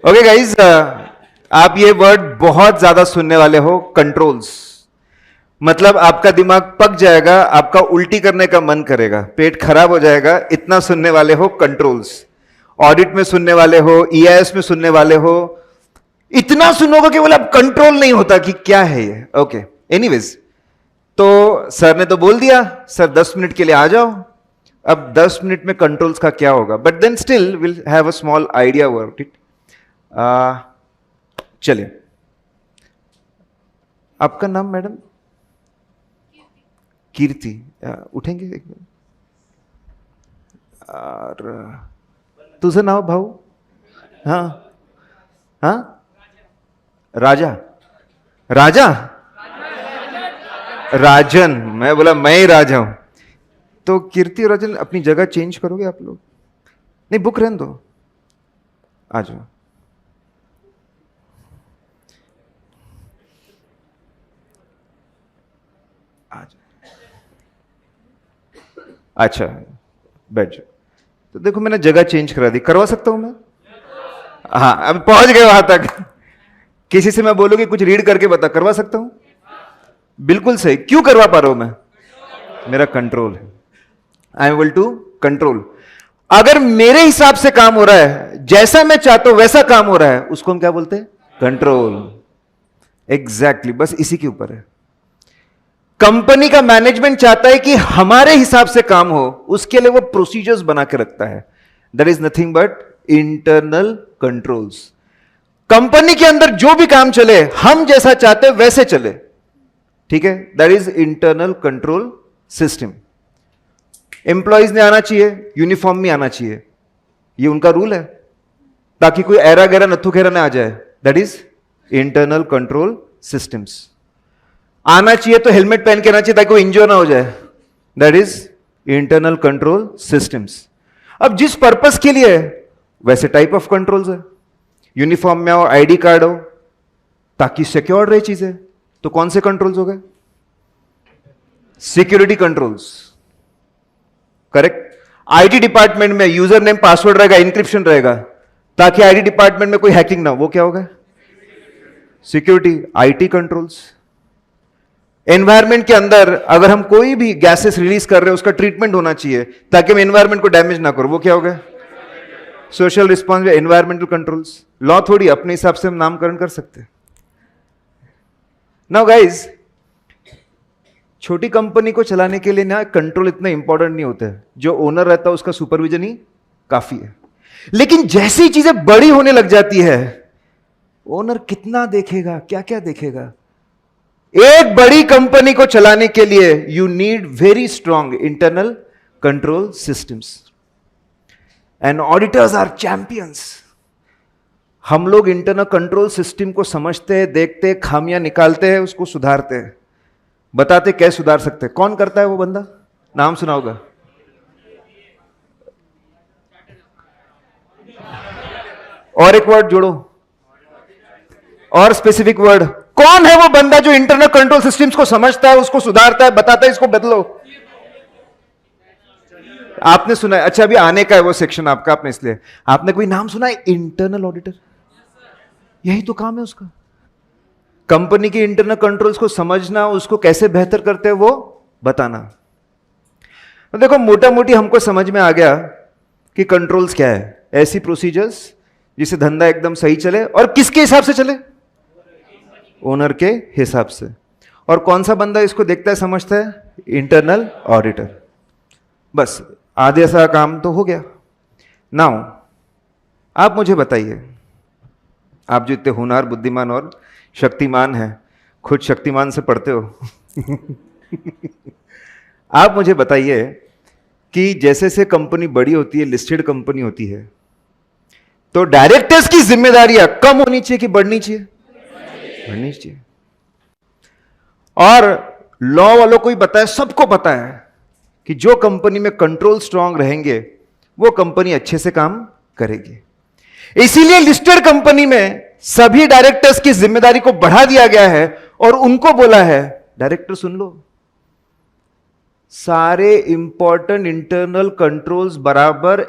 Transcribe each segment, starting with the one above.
Okay guys, आप ये word बहुत ज्यादा सुनने वाले हो, कंट्रोल्स। मतलब आपका दिमाग पक जाएगा, आपका उल्टी करने का मन करेगा, पेट खराब हो जाएगा, इतना सुनने वाले हो कंट्रोल्स। ऑडिट में सुनने वाले हो, ईआईएस में सुनने वाले हो, इतना सुनोगे कि बोले अब कंट्रोल नहीं होता कि क्या है ये। ओके, एनीवेज, तो सर ने तो बोल दिया सर 10 मिनट के लिए आ जाओ। अब 10 मिनट में कंट्रोल्स का क्या होगा, but then still will have a small idea about it. चलिए, आपका नाम मैडम? कीर्ति। उठेंगे एक मिनट। और तुझं नाव भाऊ? हाँ हाँ, राजा। राजा राजन, मैं बोला मैं ही राजा हूं। तो कीर्ति और राजन अपनी जगह चेंज करोगे आप लोग? नहीं, बुक रहने दो, आ जाओ। अच्छा, बैठ जाओ। तो देखो, मैंने जगह चेंज करा दी, करवा सकता हूं मैं? हाँ, अब पहुंच गए वहां तक। किसी से मैं बोलूंगी कुछ रीड करके बता, करवा सकता हूं? बिल्कुल सही। क्यों करवा पा रहा हूं मैं? मेरा कंट्रोल है। I am able to control. अगर मेरे हिसाब से काम हो रहा है, जैसा मैं चाहता हूं वैसा काम हो रहा है, उसको हम क्या बोलते हैं? कंट्रोल। एग्जैक्टली, बस इसी के ऊपर है। कंपनी का मैनेजमेंट चाहता है कि हमारे हिसाब से काम हो, उसके लिए वो प्रोसीजर्स बना के रखता है। That is nothing but internal controls. Company के अंदर जो भी काम चले, हम जैसा चाहते हैं वैसे चले, ठीक है? That is internal control system. Employees ने आना चाहिए, यूनिफॉर्म में आना चाहिए, ये उनका रूल है, ताकि कोई ऐरा गैरा नथु खेरा ना आ जाए। That is internal control systems. आना चाहिए तो हेलमेट पहन के आना चाहिए ताकि कोई इंजोर ना हो जाए। That is internal control systems. अब जिस पर्पस के लिए वैसे टाइप ऑफ कंट्रोल्स है। यूनिफॉर्म में हो, आईडी कार्ड हो, ताकि सिक्योर रहे चीजें, तो कौन से कंट्रोल्स हो गए? Security controls, correct. IT department में यूजर नेम पासवर्ड रहेगा, इंक्रिप्शन रहेगा, ताकि आईटी डिपार्टमेंट में कोई हैकिंग ना हो, वो क्या होगा? Security, IT controls. एनवायरमेंट के अंदर अगर हम कोई भी गैसेस रिलीज कर रहे हैं, उसका ट्रीटमेंट होना चाहिए ताकि हम एनवायरमेंट को डैमेज ना करो, वो क्या होगा? Social response, environmental controls. Law थोड़ी अपने हिसाब से हम नामकरण कर सकते हैं। नाउ गाइज, छोटी कंपनी को चलाने के लिए ना कंट्रोल इतना इंपॉर्टेंट नहीं होता है, जो ओनर रहता है उसका सुपरविजन ही काफी है। लेकिन जैसी चीजें बड़ी होने लग जाती है, ओनर कितना देखेगा, क्या क्या देखेगा। एक बड़ी कंपनी को चलाने के लिए you need very strong internal control systems, and auditors are champions. हम लोग इंटरनल कंट्रोल सिस्टम को समझते हैं, देखते हैं, खामियां निकालते हैं, उसको सुधारते हैं, बताते कैसे सुधार सकते हैं। कौन करता है वो बंदा? नाम सुना होगा। और एक वर्ड जोड़ो, और स्पेसिफिक वर्ड। कौन है वो बंदा जो इंटरनल कंट्रोल सिस्टम्स को समझता है, उसको सुधारता है, बताता है इसको बदलो? आपने सुना है? अच्छा, अभी आने का है वो सेक्शन आपका, आपने इसलिए आपने कोई नाम सुना है? Internal auditor. यही तो काम है उसका, कंपनी के इंटरनल कंट्रोल्स को समझना, उसको कैसे बेहतर करते हैं वो बताना। तो देखो, मोटा मोटी हमको समझ में आ गया कि कंट्रोल्स क्या है। ऐसी प्रोसीजर्स जिससे धंधा एकदम सही चले, और किसके हिसाब से चले? ओनर के हिसाब से। और कौन सा बंदा इसको देखता है, समझता है? Internal auditor. बस आधे सा काम तो हो गया। नाउ आप मुझे बताइए, आप जो इतने होनहार, बुद्धिमान और शक्तिमान हैं, खुद शक्तिमान से पढ़ते हो आप मुझे बताइए कि जैसे से कंपनी बड़ी होती है, लिस्टेड कंपनी होती है, तो डायरेक्टर्स की जिम्मेदारियां कम होनी चाहिए कि बढ़नी चाहिए? बढ़नी चाहिए। और लॉ वालों को ही पता है, सबको पता है कि जो कंपनी में कंट्रोल स्ट्रांग रहेंगे वो कंपनी अच्छे से काम करेगी। इसीलिए लिस्टेड कंपनी में सभी डायरेक्टर्स की जिम्मेदारी को बढ़ा दिया गया है और उनको बोला है, डायरेक्टर सुन लो, सारे इंपॉर्टेंट इंटरनल कंट्रोल्स बराबर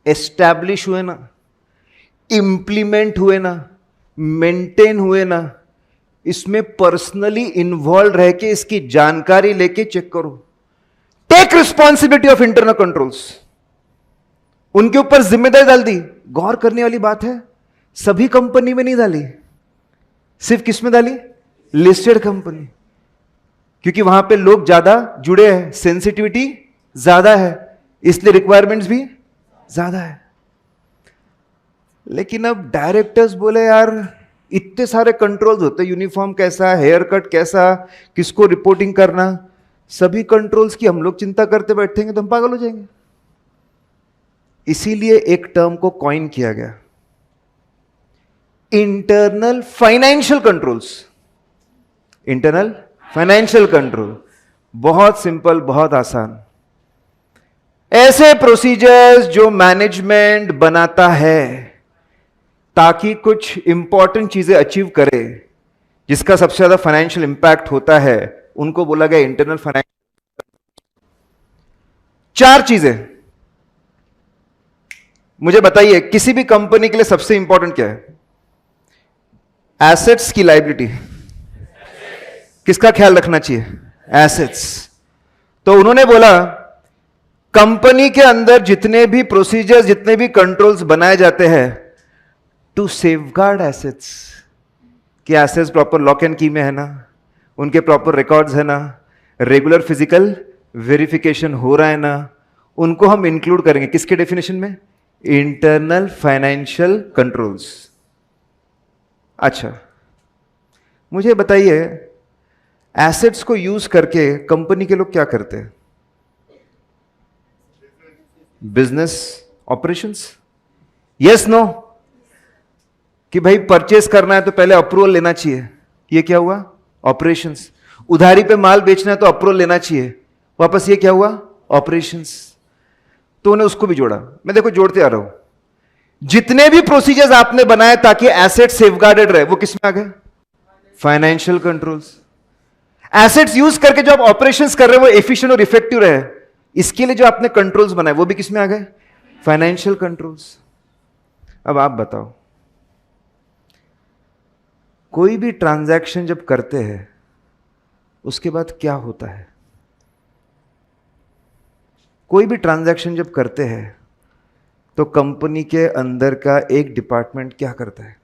एस्टैब्लिश हुए ना, इंप्लीमेंट हुए ना, मेंटेन हुए ना, इसमें पर्सनली इन्वॉल्व रह के इसकी जानकारी लेके चेक करो। Take responsibility of internal controls, उनके ऊपर जिम्मेदारी डाल दी। गौर करने वाली बात है, सभी कंपनी में नहीं डाली, सिर्फ किस में डाली? लिस्टेड कंपनी, क्योंकि वहां पे लोग ज्यादा जुड़े हैं, सेंसिटिविटी ज्यादा है, इसलिए रिक्वायरमेंट्स भी ज्यादा है। लेकिन अब डायरेक्टर्स बोले यार इतने सारे कंट्रोल्स होते हैं, यूनिफॉर्म कैसा, हेयर कट कैसा, किसको रिपोर्टिंग करना, सभी कंट्रोल्स की हम लोग चिंता करते बैठेंगे तो हम पागल हो जाएंगे। इसीलिए एक टर्म को कॉइन किया गया, internal financial controls. Internal financial control, बहुत सिंपल, बहुत आसान। ऐसे प्रोसीजर्स जो मैनेजमेंट बनाता है ताकि कुछ इंपॉर्टेंट चीजें अचीव करे, जिसका सबसे ज्यादा फाइनेंशियल इंपैक्ट होता है, उनको बोला गया इंटरनल फाइनेंशियल। 4 चीजें मुझे बताइए, किसी भी कंपनी के लिए सबसे इंपॉर्टेंट क्या है? एसेट्स की लायबिलिटी, किसका ख्याल रखना चाहिए? एसेट्स। तो उन्होंने बोला कंपनी के अंदर जितने भी प्रोसीजर्स, जितने भी कंट्रोल्स बनाए जाते हैं टू सेफगार्ड एसेट्स, कि एसेट्स प्रॉपर लॉक एंड की में है ना, उनके प्रॉपर रिकॉर्ड्स है ना, रेगुलर फिजिकल वेरिफिकेशन हो रहा है ना, उनको हम इंक्लूड करेंगे किसके डेफिनेशन में? Internal financial controls. अच्छा, मुझे बताइए एसेट्स को यूज करके कंपनी के लोग क्या करते हैं? Business operations, yes no? कि भाई परचेस करना है तो पहले अप्रूवल लेना चाहिए, ये क्या हुआ? ऑपरेशंस। उधारी पे माल बेचना है तो अप्रूवल लेना चाहिए, वापस ये क्या हुआ? ऑपरेशंस। तो उन्हें उसको भी जोड़ा। मैं देखो जोड़ते आ रहा हूं, जितने भी प्रोसीजर्स आपने बनाए ताकि एसेट सेफगार्डेड रहे, वो किसमें आ गए? Financial controls. एसेट्स यूज करके जो आप ऑपरेशंस कर रहे हो वो एफिशिएंट और इफेक्टिव रहे, इसके लिए जो आपने कंट्रोल्स बनाए वो भी किसमें आ गए? Financial controls. अब आप बताओ, कोई भी ट्रांजैक्शन जब करते हैं उसके बाद क्या होता है? कोई भी ट्रांजैक्शन जब करते हैं तो कंपनी के अंदर का एक डिपार्टमेंट क्या करता है?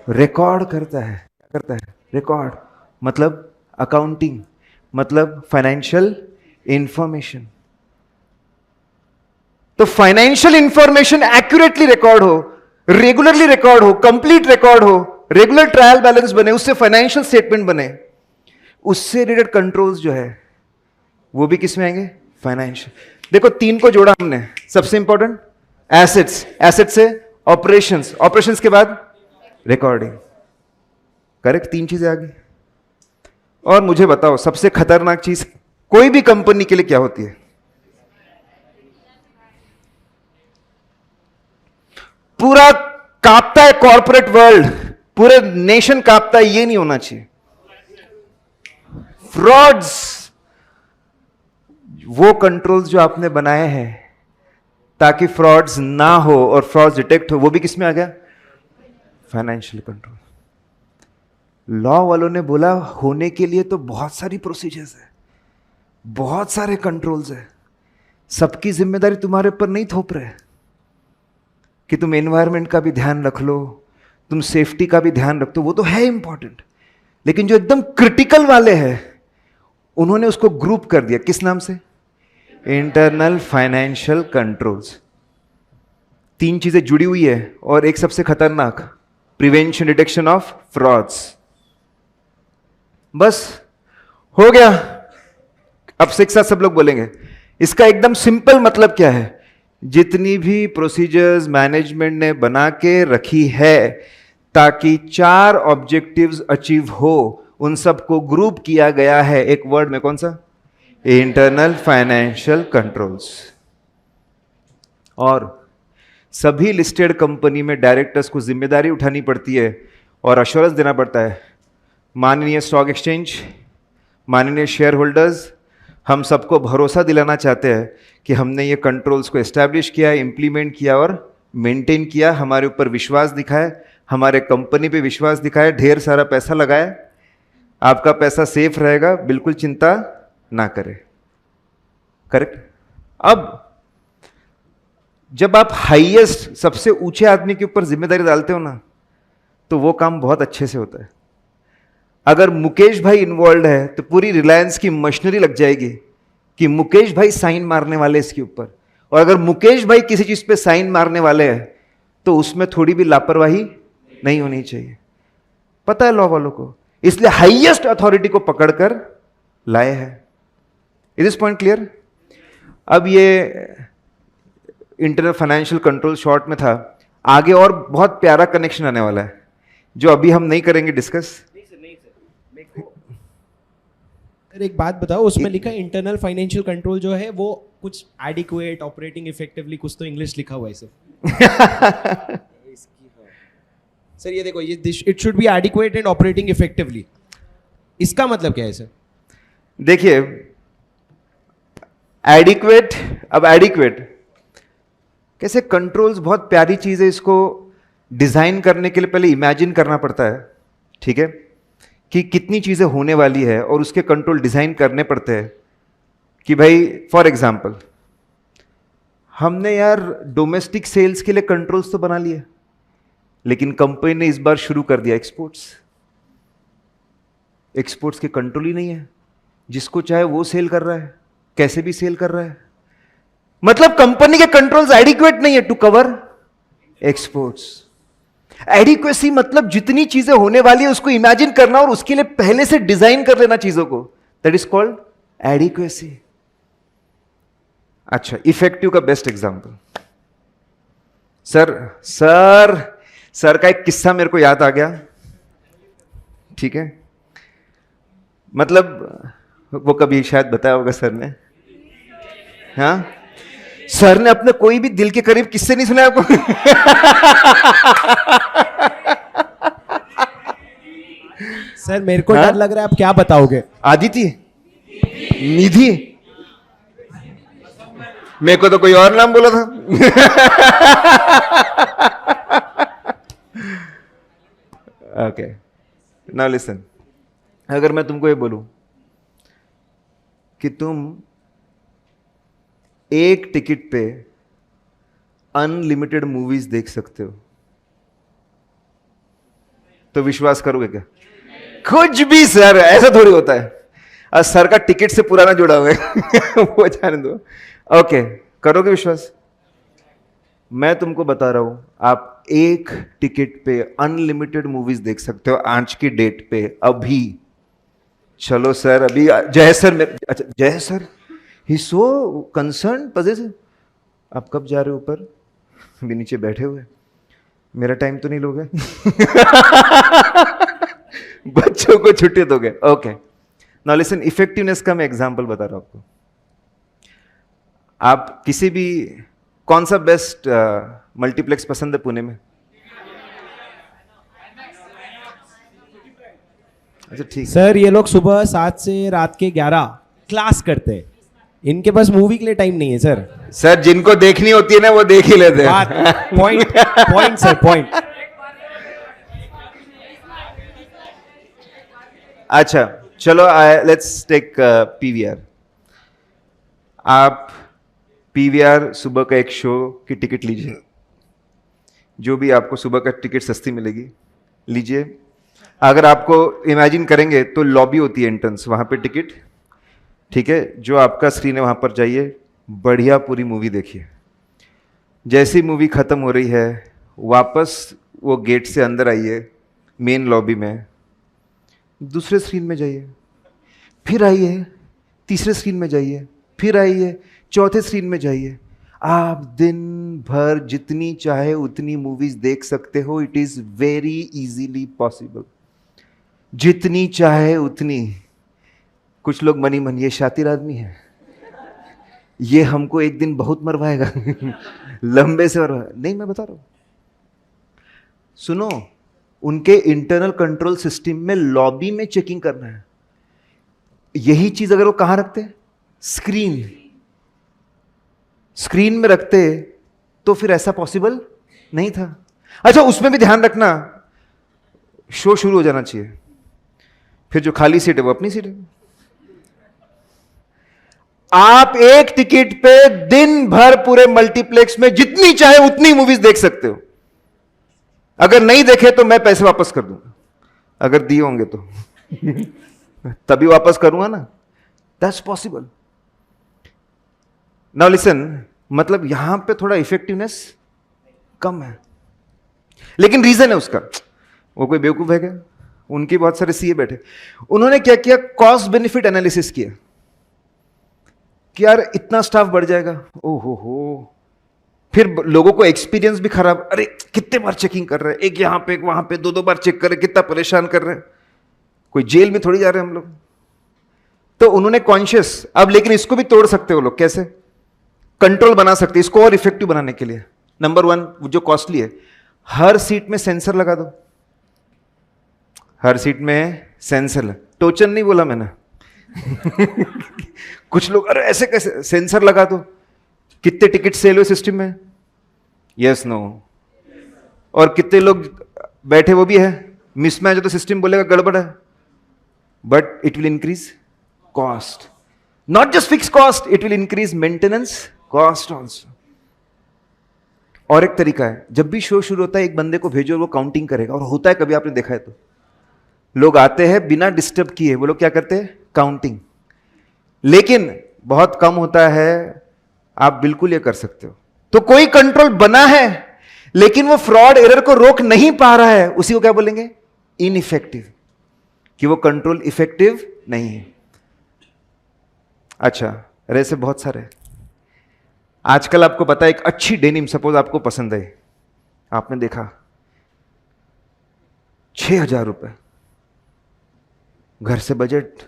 रिकॉर्ड करता है। क्या करता है? रिकॉर्ड, मतलब अकाउंटिंग, मतलब फाइनेंशियल इंफॉर्मेशन। तो फाइनेंशियल इंफॉर्मेशन एक्यूरेटली रिकॉर्ड हो, रेगुलरली रिकॉर्ड हो, कंप्लीट रिकॉर्ड हो, रेगुलर ट्रायल बैलेंस बने, उससे फाइनेंशियल स्टेटमेंट बने, उससे रिलेटेड कंट्रोल्स जो है वो भी किसमें आएंगे? फाइनेंशियल। देखो 3 को जोड़ा हमने, सबसे इंपॉर्टेंट एसेट्स, एसेट से ऑपरेशंस, ऑपरेशंस के बाद रिकॉर्डिंग। करेक्ट, 3 चीजें आ गई। और मुझे बताओ सबसे खतरनाक चीज कोई भी कंपनी के लिए क्या होती है? पूरा कांपता है कॉर्पोरेट वर्ल्ड, पूरे नेशन कांपता है, ये नहीं होना चाहिए। फ्रॉड्स, वो कंट्रोल्स जो आपने बनाए हैं ताकि फ्रॉड्स ना हो और फ्रॉड्स डिटेक्ट हो, वो भी किसमें आ गया? Financial control. लॉ वालों ने बोला होने के लिए तो बहुत सारी प्रोसीजर्स है, बहुत सारे कंट्रोल्स है, सबकी जिम्मेदारी तुम्हारे ऊपर नहीं थोप रहे कि तुम एनवायरनमेंट का भी ध्यान रख लो, तुम सेफ्टी का भी ध्यान रख दो, वो तो है इंपॉर्टेंट, लेकिन जो एकदम क्रिटिकल वाले हैं उन्होंने उसको ग्रुप कर दिया, किस नाम से? Internal financial controls. 3 चीजें जुड़ी हुई है, और एक सबसे खतरनाक, प्रिवेंशन डिटेक्शन ऑफ फ्रॉड्स। बस हो गया। अब से एक साथ सब लोग बोलेंगे, इसका एकदम सिंपल मतलब क्या है? जितनी भी प्रोसीजर्स मैनेजमेंट ने बना के रखी है ताकि 4 ऑब्जेक्टिव्स अचीव हो, उन सबको ग्रुप किया गया है एक वर्ड में, कौन सा? Internal financial controls. और सभी लिस्टेड कंपनी में डायरेक्टर्स को जिम्मेदारी उठानी पड़ती है और अश्योरेंस देना पड़ता है, माननीय स्टॉक एक्सचेंज, माननीय शेयर होल्डर्स, हम सबको भरोसा दिलाना चाहते हैं कि हमने ये कंट्रोल्स को एस्टैब्लिश किया, इंप्लीमेंट किया और मेंटेन किया, हमारे ऊपर विश्वास दिखाया, हमारे कंपनी पे विश्वास दिखाया, ढेर सारा पैसा लगाया, आपका पैसा सेफ रहेगा, बिल्कुल चिंता ना करें। करेक्ट। अब जब आप हाईएस्ट, सबसे ऊंचे आदमी के ऊपर जिम्मेदारी डालते हो ना, तो वो काम बहुत अच्छे से होता है। अगर मुकेश भाई इन्वॉल्व है तो पूरी रिलायंस की मशीनरी लग जाएगी कि मुकेश भाई साइन मारने वाले इसके ऊपर, और अगर मुकेश भाई किसी चीज पे साइन मारने वाले हैं तो उसमें थोड़ी भी लापरवाही नहीं होनी चाहिए। पता है लॉ वालों को, इसलिए हाईएस्ट अथॉरिटी को पकड़कर लाए हैं। Is this point clear? अब ये इंटरनल फाइनेंशियल कंट्रोल शॉर्ट में था, आगे और बहुत प्यारा कनेक्शन आने वाला है जो अभी हम नहीं करेंगे डिस्कस। सर एक बात बताओ, उसमें लिखा है इंटरनल फाइनेंशियल कंट्रोल जो है वो कुछ एडिक्वेट, ऑपरेटिंग इफेक्टिवली, कुछ तो इंग्लिश लिखा हुआ है सर। सर ये देखो, ये it should be adequate and operating effectively, इसका मतलब क्या है सर? देखिए एडिक्वेट, अब एडिक्वेट कैसे, कंट्रोल्स बहुत प्यारी चीज है, इसको डिजाइन करने के लिए पहले इमेजिन करना पड़ता है, ठीक है, कि कितनी चीजें होने वाली है और उसके कंट्रोल डिजाइन करने पड़ते हैं। कि भाई फॉर एग्जांपल हमने यार डोमेस्टिक सेल्स के लिए कंट्रोल्स तो बना लिए, लेकिन कंपनी ने इस बार शुरू कर दिया एक्सपोर्ट्स। एक्सपोर्ट्स के कंट्रोल ही नहीं है, जिसको चाहे वो सेल कर रहा है, कैसे भी सेल कर रहा है। मतलब कंपनी के कंट्रोल्स एडिक्वेट नहीं है टू कवर एक्सपोर्ट्स। एडिक्वेसी मतलब जितनी चीजें होने वाली है उसको इमेजिन करना और उसके लिए पहले से डिजाइन कर लेना चीजों को, दैट इज कॉल्ड एडिक्वेसी। अच्छा, इफेक्टिव का बेस्ट एग्जांपल, सर का एक किस्सा मेरे को याद आ गया, ठीक है, मतलब वो कभी शायद बताया होगा सर ने। हाँ, सर ने अपने कोई भी दिल के करीब किस्से नहीं सुनाया आपको? सर मेरे को डर लग रहा है, आप क्या बताओगे? आदिति, निधि, मेरे को तो कोई और नाम बोला था। ओके, नाउ लिसन, अगर मैं तुमको ये बोलूं कि तुम एक टिकट पे अनलिमिटेड मूवीज देख सकते हो, तो विश्वास करोगे क्या? कुछ भी सर, ऐसा थोड़ी होता है। सर का टिकट से पुराना जुड़ा हुआ है। वो जाने दो। ओके, करोगे विश्वास? मैं तुमको बता रहा हूं, आप एक टिकट पे अनलिमिटेड मूवीज देख सकते हो आज की डेट पे। अभी चलो सर, अभी जय सर, अच्छा जय सर, ही सो कंसर्न पजेसिव। आप कब जा रहे हो ऊपर? अभी नीचे बैठे हुए, मेरा टाइम तो नहीं लोगे? बच्चों को छुट्टी दोगे? ओके, नाउ लिसन, इफेक्टिवनेस का मैं एग्जांपल बता रहा हूं आपको। आप किसी भी, कौन सा बेस्ट मल्टीप्लेक्स पसंद है पुणे में? अच्छा ठीक। सर ये लोग सुबह 7 से रात के 11 क्लास करते हैं, इनके पास मूवी के लिए टाइम नहीं है सर। सर जिनको देखनी होती है ना वो देख ही लेते हैं। Point sir, point. अच्छा चलो, लेट्स टेक पीवीआर। आप पीवीआर सुबह का एक शो की टिकट लीजिए, जो भी आपको सुबह का टिकट सस्ती मिलेगी लीजिए। अगर आपको इमेजिन करेंगे तो लॉबी होती है एंट्रेंस, वहां पे टिकट, ठीक है, जो आपका स्क्रीन है वहां पर जाइए, बढ़िया पूरी मूवी देखिए। जैसी मूवी खत्म हो रही है वापस वो गेट से अंदर आइए मेन लॉबी में, दूसरे स्क्रीन में जाइए, फिर आइए तीसरे स्क्रीन में जाइए, फिर आइए चौथे स्क्रीन में जाइए। आप दिन भर जितनी चाहे उतनी मूवीज देख सकते हो। It is very easily possible, जितनी चाहे उतनी। कुछ लोग मनी मन, ये शातिर आदमी है, ये हमको एक दिन बहुत मरवाएगा। लंबे से मरवाएगा। नहीं, मैं बता रहा हूं, सुनो, उनके इंटरनल कंट्रोल सिस्टम में लॉबी में चेकिंग करना है। यही चीज अगर वो कहां रखते, स्क्रीन में रखते, तो फिर ऐसा पॉसिबल नहीं था। अच्छा, उसमें भी ध्यान रखना, शो शुरू हो जाना चाहिए, फिर जो खाली सीट है वो अपनी सीट है। आप एक टिकट पे दिन भर पूरे मल्टीप्लेक्स में जितनी चाहे उतनी मूवीज देख सकते हो। अगर नहीं देखे तो मैं पैसे वापस कर दूंगा, अगर दिए होंगे तो तभी वापस करूंगा ना। That's possible. नाउ लिसन, मतलब यहां पे थोड़ा इफेक्टिवनेस कम है, लेकिन रीजन है उसका। वो कोई बेवकूफ है क्या? उनके बहुत सारे सीए बैठे, उन्होंने क्या किया, कॉस्ट बेनिफिट एनालिसिस किया कि यार इतना स्टाफ बढ़ जाएगा, हो। फिर लोगों को एक्सपीरियंस भी खराब, अरे कितने बार चेकिंग कर रहे हैं, एक यहां पे एक वहां पे, दो बार चेक कर रहे, कितना परेशान कर रहे हैं, कोई जेल में थोड़ी जा रहे हैं हम लोग। तो उन्होंने कॉन्शियस, अब लेकिन इसको भी तोड़ सकते हो लोग, कैसे कंट्रोल बना सकते हैं इसको और इफेक्टिव बनाने के लिए। नंबर 1 जो कॉस्टली है, हर सीट में सेंसर लगा दो। हर सीट में सेंसर, टोचन नहीं बोला मैंने कुछ लोग अरे ऐसे कैसे, सेंसर लगा दो। कितने टिकट सेल हुए सिस्टम में? Yes no. और कितने लोग बैठे वो भी है, मिसमैच हो तो सिस्टम बोलेगा गड़बड़ है, but it will increase cost, not just fix cost, it will increase maintenance cost also. और एक तरीका है, जब भी शो शुरू होता है एक बंदे को भेजो, वो काउंटिंग करेगा। और होता है, कभी आपने देखा है तो, लोग आते हैं बिना डिस्टर्ब किए, वो लोग क्या करते हैं, काउंटिंग। लेकिन बहुत कम होता है, आप बिल्कुल ये कर सकते हो। तो कोई कंट्रोल बना है लेकिन वो फ्रॉड एरर को रोक नहीं पा रहा है, उसी को क्या बोलेंगे, इनइफेक्टिव, कि वो कंट्रोल इफेक्टिव नहीं है। अच्छा, ऐसे बहुत सारे आजकल आपको पता है, एक अच्छी डेनिम सपोज आपको पसंद है, आपने देखा 6,000 रुपए, घर से बजट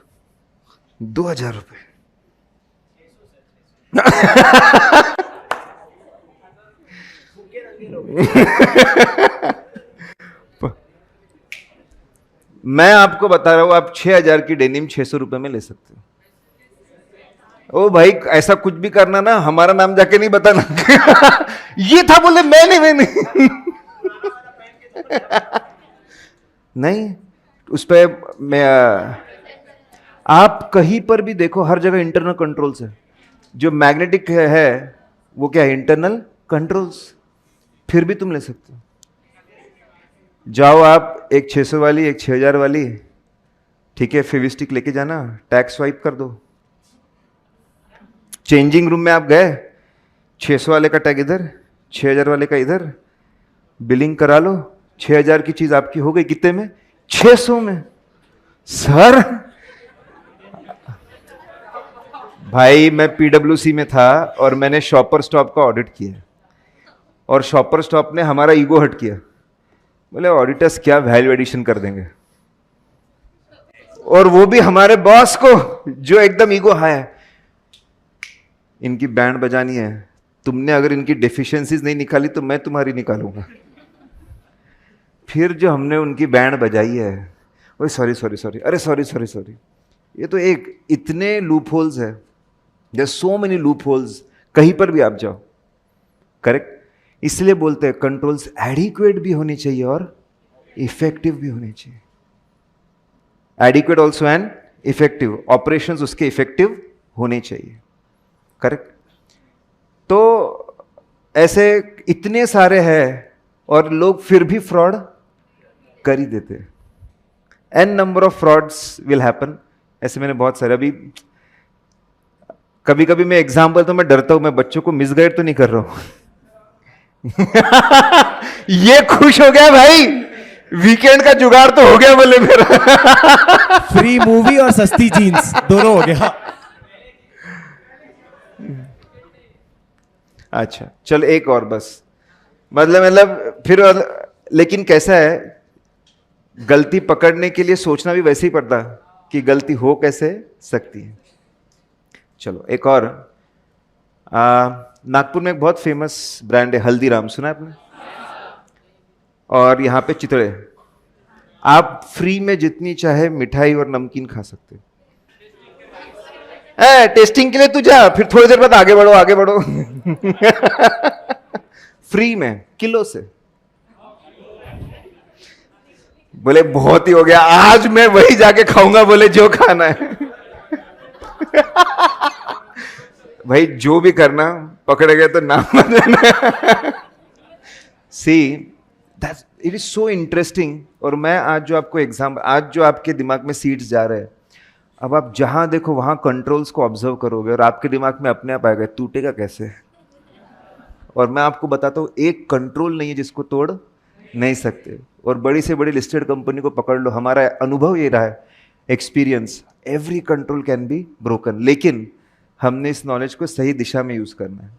2,000 रुपए मैं आपको बता रहा हूं, आप 6,000 की डेनिम 600 रुपए में ले सकते हो। ओ भाई, ऐसा कुछ भी करना ना, हमारा नाम जाके नहीं बताना ये था, बोले मैंने नहीं, उस पे मैं, आप कहीं पर भी देखो, हर जगह इंटरनल कंट्रोल्स है। जो मैग्नेटिक है वो क्या है, इंटरनल कंट्रोल्स, फिर भी तुम ले सकते हो। जाओ आप, एक 600 वाली, एक 6,000 वाली, ठीक है, फेविस्टिक लेके जाना, टैक्स स्वाइप कर दो। चेंजिंग रूम में आप गए, 600 वाले का टैग इधर, 6,000 वाले का इधर, बिलिंग करा लो, 6,000 की चीज आपकी हो गई कितने में, 600 में। सर भाई, मैं पीडब्ल्यूसी में था और मैंने शॉपर स्टॉप का ऑडिट किया, और शॉपर स्टॉप ने हमारा ईगो हर्ट किया। बोले ऑडिटर्स क्या वैल्यू एडिशन कर देंगे, और वो भी हमारे बॉस को जो एकदम ईगो हाई है। इनकी बैंड बजानी है, तुमने अगर इनकी डेफिशिएंसीज नहीं निकाली तो मैं तुम्हारी निकालूंगा। फिर जो हमने उनकी बैंड बजाई है, ओए सॉरी सॉरी सॉरी, अरे सॉरी सॉरी सॉरी, ये तो एक इतने लूप होल्स है, there so many loopholes, कहीं पर भी आप जाओ। करेक्ट, इसलिए बोलते हैं कंट्रोल्स एडिक्वेट भी होनी चाहिए और इफेक्टिव भी होनी चाहिए। Adequate also and effective, operations उसके इफेक्टिव होने चाहिए। करेक्ट। तो ऐसे इतने सारे हैं और लोग फिर भी फ्रॉड कर ही देते हैं। N number of frauds will happen, ऐसे मैंने बहुत सारे, अभी कभी कभी मैं एग्जाम्पल तो मैं डरता हूं, मैं बच्चों को मिसगाइड तो नहीं कर रहा हूं ये खुश हो गया भाई, वीकेंड का जुगाड़ तो हो गया बोले मेरा फ्री मूवी और सस्ती जीन्स दोनों हो गया। अच्छा चल, एक और बस, मतलब फिर, लेकिन कैसा है, गलती पकड़ने के लिए सोचना भी वैसे ही पड़ता कि गलती हो कैसे सकती है। चलो एक और, नागपुर में एक बहुत फेमस ब्रांड है हल्दीराम, सुना है आपने? और यहाँ पे चितड़े, आप फ्री में जितनी चाहे मिठाई और नमकीन खा सकते हो। टेस्टिंग के लिए तू जा, फिर थोड़ी देर बाद आगे बढ़ो आगे बढ़ो फ्री में किलो से। बोले बहुत ही हो गया, आज मैं वही जाके खाऊंगा, बोले जो खाना है। भाई जो भी करना, पकड़े गए तो नाम मत लेना। See that it is so interesting. और मैं आज जो आपको एग्जाम, आज जो आपके दिमाग में सीड्स जा रहे हैं, अब आप जहां देखो वहां कंट्रोल्स को ऑब्जर्व करोगे और आपके दिमाग में अपने आप आएगा टूटेगा कैसे। और मैं आपको बताता हूं, एक कंट्रोल नहीं है जिसको तोड़ नहीं सकते। और बड़ी से बड़ी लिस्टेड कंपनी को पकड़ लो, हमारा अनुभव ये रहा है, experience, every control can be broken. लेकिन हमने इस नॉलेज को सही दिशा में यूज करना है।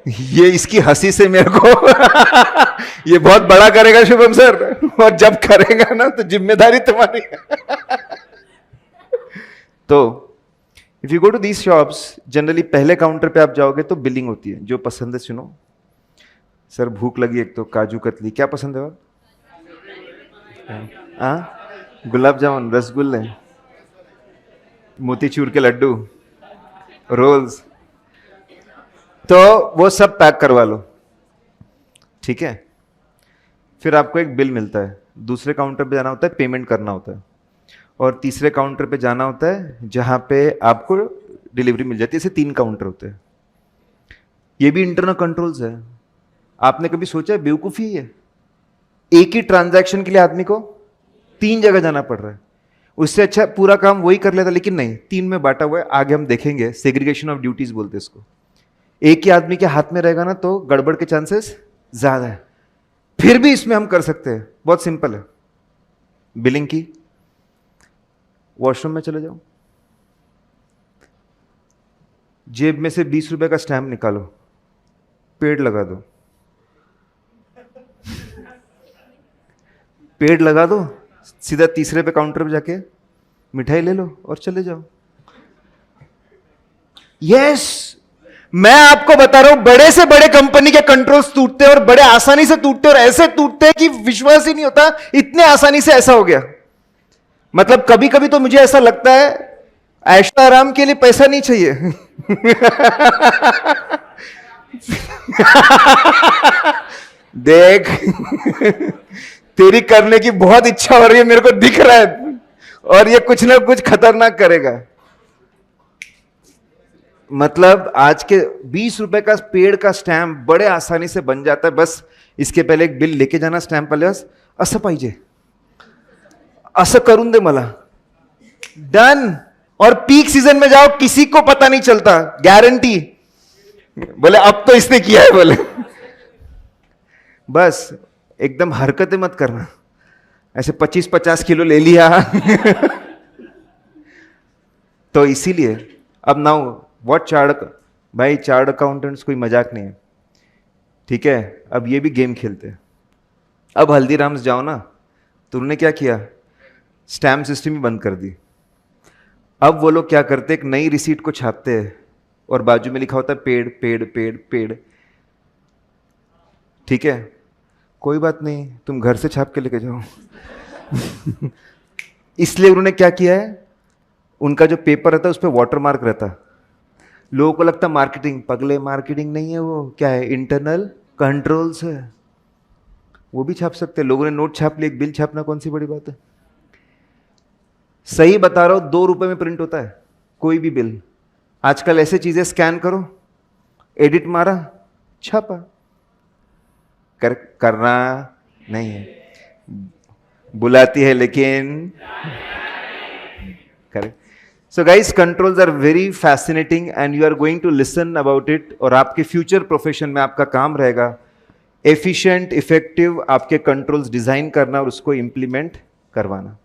ये इसकी हंसी से मेरे को ये बहुत बड़ा करेगा शुभम सर, और जब करेगा ना तो जिम्मेदारी तुम्हारी है। तो if you go to these shops, generally पहले काउंटर पे आप जाओगे तो बिलिंग होती है, जो पसंद है सुनो। सर भूख लगी, एक तो काजू कतली, क्या पसंद है और? गुलाब जामुन, रसगुल्ले, मोतीचूर के लड्डू, रोल्स, तो वो सब पैक करवा लो, ठीक है। फिर आपको एक बिल मिलता है, दूसरे काउंटर पे जाना होता है, पेमेंट करना होता है, और तीसरे काउंटर पे जाना होता है जहां पे आपको डिलीवरी मिल जाती है। ऐसे 3 काउंटर होते हैं। ये भी इंटरनल कंट्रोल्स है। आपने कभी सोचा है, बेवकूफी है, एक ही ट्रांजैक्शन के लिए आदमी को 3 जगह जाना पड़ रहा है। उससे अच्छा पूरा काम वही कर लेता, लेकिन नहीं, 3 में बांटा हुआ है। आगे हम देखेंगे, सेग्रीगेशन ऑफ ड्यूटीज बोलते हैं इसको। एक ही आदमी के हाथ में रहेगा ना तो गड़बड़ के चांसेस ज्यादा है। फिर भी इसमें हम कर सकते हैं, बहुत सिंपल है। बिलिंग की, वॉशरूम में चले जाओ, जेब में से 20 रुपए का स्टैम्प निकालो, पेड़ लगा दो, पेड़ लगा दो, सीधा तीसरे पे काउंटर पे जाके मिठाई ले लो और चले जाओ। यस, मैं आपको बता रहा हूं, बड़े से बड़े कंपनी के कंट्रोल्स टूटते हैं, और बड़े आसानी से टूटते हैं, और ऐसे टूटते हैं कि विश्वास ही नहीं होता इतने आसानी से ऐसा हो गया। मतलब कभी कभी तो मुझे ऐसा लगता है, ऐशो आराम के लिए पैसा नहीं चाहिए। देख, तेरी करने की बहुत इच्छा हो रही है, मेरे को दिख रहा है, और ये कुछ ना कुछ खतरनाक करेगा। मतलब आज के 20 रुपए का पेड़ का स्टैम्प बड़े आसानी से बन जाता है। बस इसके पहले एक बिल लेके जाना स्टैम्प वाले, असं पाहिजे, असं करून दे मला, डन। और पीक सीजन में जाओ, किसी को पता नहीं चलता, गारंटी। बोले अब तो इसने किया है, बोले बस एकदम हरकतें मत करना, ऐसे 25-50 किलो ले लिया। तो इसीलिए अब नाउ व्हाट चार्ट, भाई चार्ट अकाउंटेंट्स कोई मजाक नहीं है, ठीक है। अब ये भी गेम खेलते हैं। अब हल्दीराम्स जाओ ना, तो उन्होंने क्या किया, स्टैम्प सिस्टम ही बंद कर दी। अब वो लोग क्या करते, एक नई रिसीट को छापते हैं और बाजू में लिखा होता है पेड़ पेड़ पेड़ पेड़, ठीक है। कोई बात नहीं, तुम घर से छाप के लेके जाओ। इसलिए उन्होंने क्या किया है, उनका जो पेपर रहता है उस पर वाटर मार्क रहता। लोगों को लगता मार्केटिंग, पगले मार्केटिंग नहीं है, वो क्या है, इंटरनल कंट्रोल्स है। वो भी छाप सकते हैं। लोगों ने नोट छाप लिया, एक बिल छापना कौन सी बड़ी बात है। सही बता रहा हूं, 2 रुपए में प्रिंट होता है कोई भी बिल। आजकल ऐसे चीजें, स्कैन करो, एडिट मारा, छापा। करना नहीं है, बुलाती है लेकिन correct. So guys, controls are very fascinating and you are going to listen about it. और आपके फ्यूचर प्रोफेशन में आपका काम रहेगा एफिशिएंट, इफेक्टिव आपके कंट्रोल्स डिजाइन करना और उसको इंप्लीमेंट करवाना।